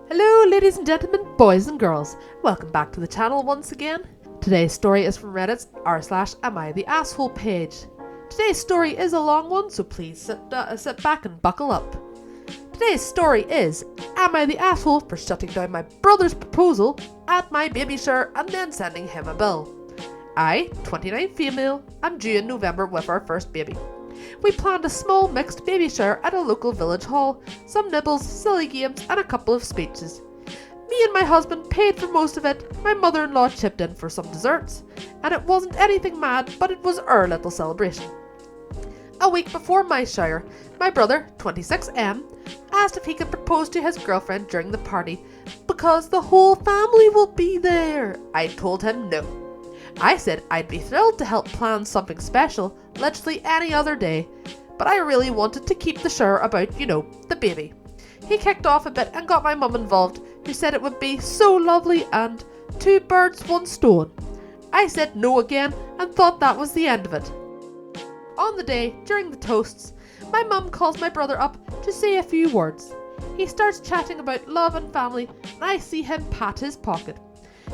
Hello ladies and gentlemen, boys and girls. Welcome back to the channel once again. Today's story is from Reddit's r/am I the asshole page. Today's story is a long one, so please sit back and buckle up. Today's story is, am I the asshole for shutting down my brother's proposal at my baby shower and then sending him a bill? I, 29 female, am due in November with our first baby. We planned a small mixed baby shower at a local village hall, some nibbles, silly games and a couple of speeches. Me and my husband paid for most of it, my mother-in-law chipped in for some desserts, and it wasn't anything mad, but it was our little celebration. A week before my shower, my brother, 26M, asked if he could propose to his girlfriend during the party because the whole family will be there. I told him no. I said I'd be thrilled to help plan something special, literally any other day, but I really wanted to keep the shower about, the baby. He kicked off a bit and got my mum involved, who said it would be so lovely and 2 birds, 1 stone. I said no again and thought that was the end of it. On the day, during the toasts, my mum calls my brother up to say a few words. He starts chatting about love and family, and I see him pat his pocket.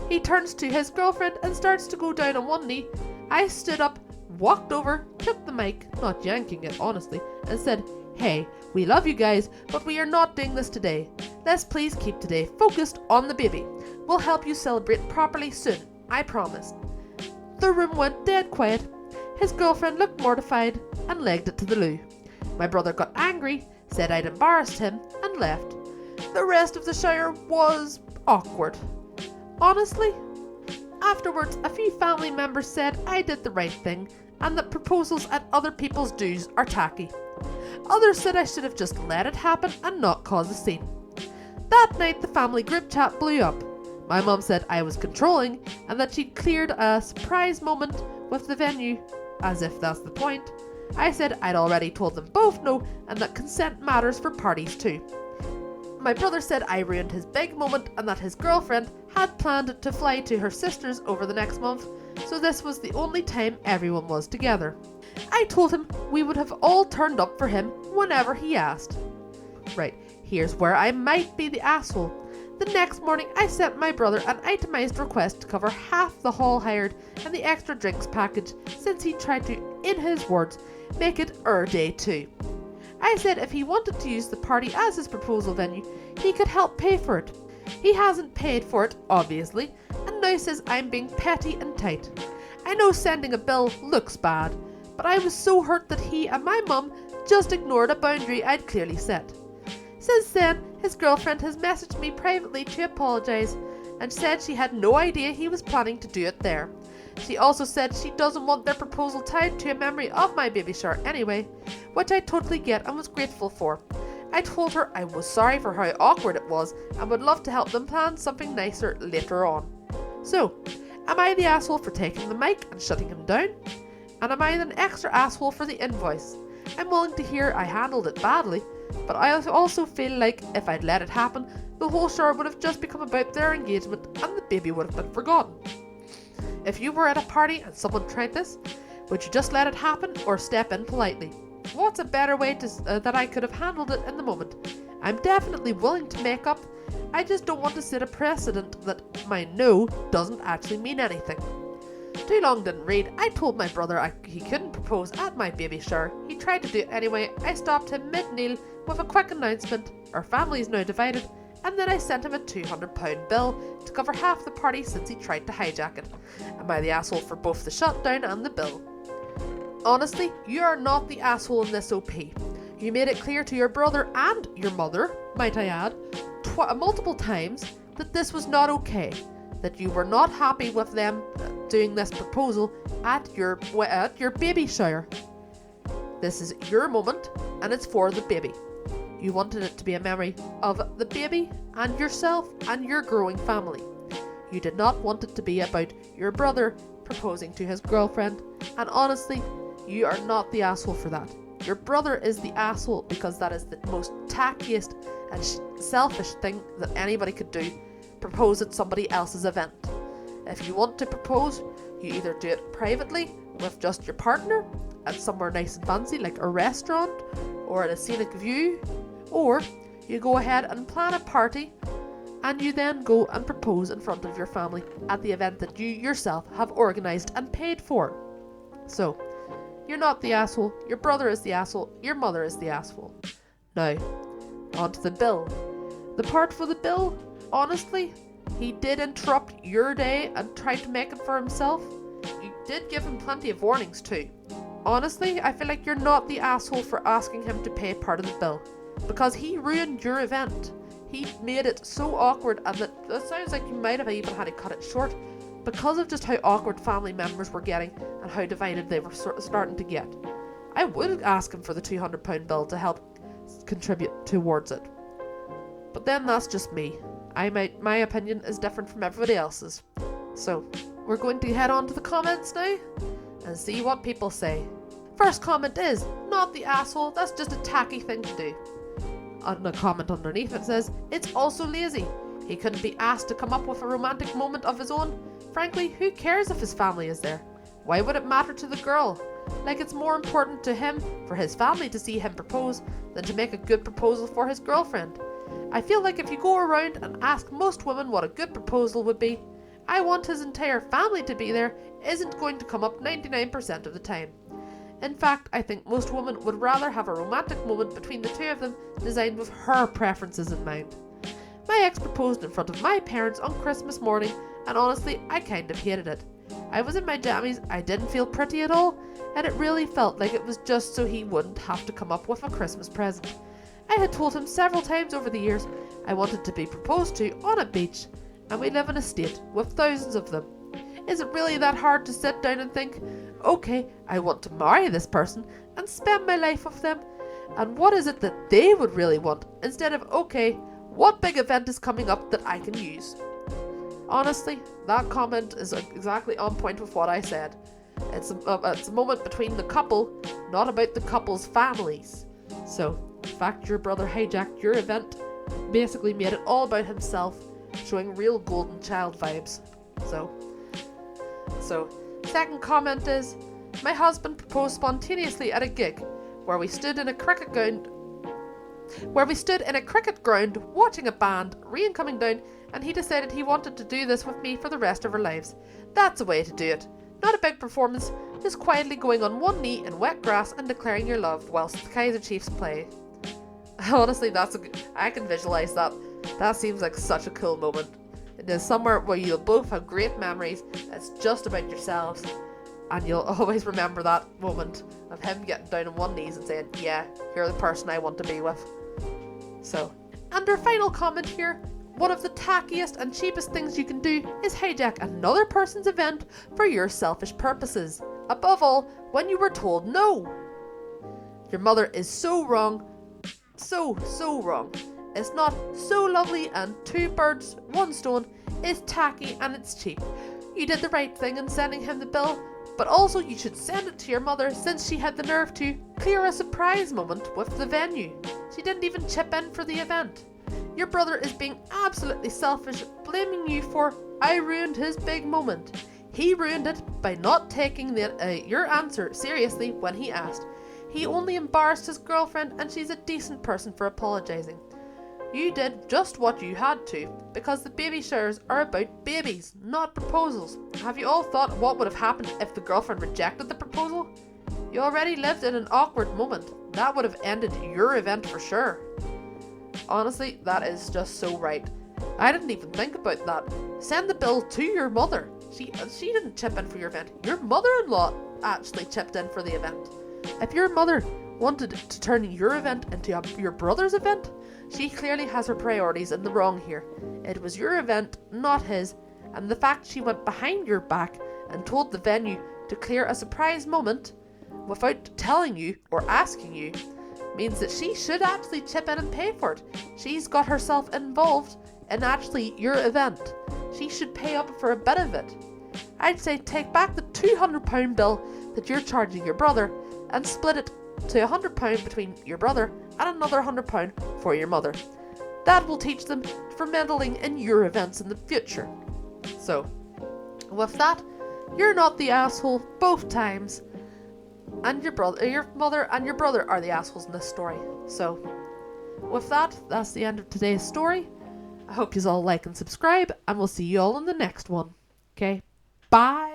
He turns to his girlfriend and starts to go down on one knee. I stood up, walked over, took the mic, not yanking it honestly, and said, "Hey, we love you guys, but we are not doing this today. Let's please keep today focused on the baby. We'll help you celebrate properly soon, I promise." The room went dead quiet. His girlfriend looked mortified and legged it to the loo. My brother got angry, said I'd embarrassed him, and left. The rest of the shower was awkward. Honestly, afterwards a few family members said I did the right thing and that proposals at other people's dues are tacky. Others said I should have just let it happen and not cause a scene. That night the family group chat blew up. My mum said I was controlling and that she'd cleared a surprise moment with the venue, as if that's the point. I said I'd already told them both no and that consent matters for parties too. My brother said I ruined his big moment and that his girlfriend had planned to fly to her sister's over the next month, so this was the only time everyone was together. I told him we would have all turned up for him whenever he asked. Right, here's where I might be the asshole. The next morning I sent my brother an itemized request to cover half the hall hired and the extra drinks package, since he tried to, in his words, make it our day too. I said if he wanted to use the party as his proposal venue, he could help pay for it. He hasn't paid for it, obviously, and now says I'm being petty and tight. I know sending a bill looks bad, but I was so hurt that he and my mum just ignored a boundary I'd clearly set. Since then, his girlfriend has messaged me privately to apologise and said she had no idea he was planning to do it there. She also said she doesn't want their proposal tied to a memory of my baby shower anyway, which I totally get and was grateful for. I told her I was sorry for how awkward it was and would love to help them plan something nicer later on. So, am I the asshole for taking the mic and shutting him down? And am I an extra asshole for the invoice? I'm willing to hear I handled it badly, but I also feel like if I'd let it happen, the whole shower would have just become about their engagement and the baby would have been forgotten. If you were at a party and someone tried this, would you just let it happen or step in politely? What's a better way that I could have handled it in the moment? I'm definitely willing to make up. I just don't want to set a precedent that my no doesn't actually mean anything. Too long didn't read. I told my brother he couldn't propose at my baby shower. He tried to do it anyway. I stopped him mid-meal with a quick announcement. Our family is now divided. And then I sent him a £200 bill to cover half the party since he tried to hijack it. Am I the asshole for both the shutdown and the bill? Honestly, you are not the asshole in this OP. You made it clear to your brother and your mother, might I add, multiple times that this was not okay, that you were not happy with them doing this proposal at your baby shower. This is your moment and it's for the baby. You wanted it to be a memory of the baby and yourself and your growing family. You did not want it to be about your brother proposing to his girlfriend, and honestly, you are not the asshole for that. Your brother is the asshole because that is the most tackiest and selfish thing that anybody could do, propose at somebody else's event. If you want to propose, you either do it privately with just your partner at somewhere nice and fancy like a restaurant or at a scenic view, or you go ahead and plan a party and you then go and propose in front of your family at the event that you yourself have organised and paid for. So, you're not the asshole, your brother is the asshole, your mother is the asshole. Now, on to the bill. The part for the bill, honestly, he did interrupt your day and tried to make it for himself. You did give him plenty of warnings too. Honestly, I feel like you're not the asshole for asking him to pay part of the bill, because he ruined your event. He made it so awkward, and that sounds like you might have even had to cut it short because of just how awkward family members were getting and how divided they were starting to get. I would ask him for the £200 bill to help contribute towards it. But then that's just me. My opinion is different from everybody else's. So, we're going to head on to the comments now and see what people say. First comment is, not the asshole, that's just a tacky thing to do. And a comment underneath it says, it's also lazy. He couldn't be asked to come up with a romantic moment of his own. Frankly, who cares if his family is there? Why would it matter to the girl? Like, it's more important to him for his family to see him propose than to make a good proposal for his girlfriend. I feel like if you go around and ask most women what a good proposal would be, I want his entire family to be there isn't going to come up 99% of the time. In fact, I think most women would rather have a romantic moment between the two of them designed with her preferences in mind. My ex proposed in front of my parents on Christmas morning, and honestly, I kind of hated it. I was in my jammies, I didn't feel pretty at all, and it really felt like it was just so he wouldn't have to come up with a Christmas present. I had told him several times over the years I wanted to be proposed to on a beach, and we live in a state with thousands of them. Is it really that hard to sit down and think, okay, I want to marry this person and spend my life with them, and what is it that they would really want, instead of, okay, what big event is coming up that I can use? Honestly, that comment is exactly on point with what I said. It's a moment between the couple, not about the couple's families. So, in fact, your brother hijacked your event, basically made it all about himself, showing real golden child vibes. So, second comment is, my husband proposed spontaneously at a gig where we stood in a cricket ground watching a band, rain coming down, and he decided he wanted to do this with me for the rest of our lives. That's a way to do it. Not a big performance, just quietly going on one knee in wet grass and declaring your love whilst the Kaiser Chiefs play. Honestly, I can visualise that. That seems like such a cool moment. It is somewhere where you'll both have great memories. It's just about yourselves, and you'll always remember that moment of him getting down on one knee and saying, yeah, you're the person I want to be with. So, and our final comment here, one of the tackiest and cheapest things you can do is hijack another person's event for your selfish purposes. Above all, when you were told no. Your mother is so wrong. So wrong. It's not so lovely and two birds, one stone. It's tacky and it's cheap. You did the right thing in sending him the bill, but also you should send it to your mother since she had the nerve to clear a surprise moment with the venue. She didn't even chip in for the event. Your brother is being absolutely selfish, blaming you for, I ruined his big moment. He ruined it by not taking your answer seriously when he asked. He only embarrassed his girlfriend, and she's a decent person for apologising. You did just what you had to, because the baby showers are about babies, not proposals. Have you all thought what would have happened if the girlfriend rejected the proposal? You already lived in an awkward moment. That would have ended your event for sure. Honestly, that is just so right. I didn't even think about that. Send the bill to your mother. She didn't chip in for your event. Your mother-in-law actually chipped in for the event. If your mother wanted to turn your event into your brother's event, she clearly has her priorities in the wrong here. It was your event, not his, and the fact she went behind your back and told the venue to clear a surprise moment without telling you or asking you means that she should actually chip in and pay for it. She's got herself involved in actually your event. She should pay up for a bit of it. I'd say take back the £200 bill that you're charging your brother and split it to £100 between your brother and another £100 for your mother. That will teach them for meddling in your events in the future. So, with that, you're not the asshole both times, and your mother and your brother are the assholes in this story. So, with that, that's the end of today's story. I hope you all like and subscribe, and we'll see you all in the next one. Okay, bye.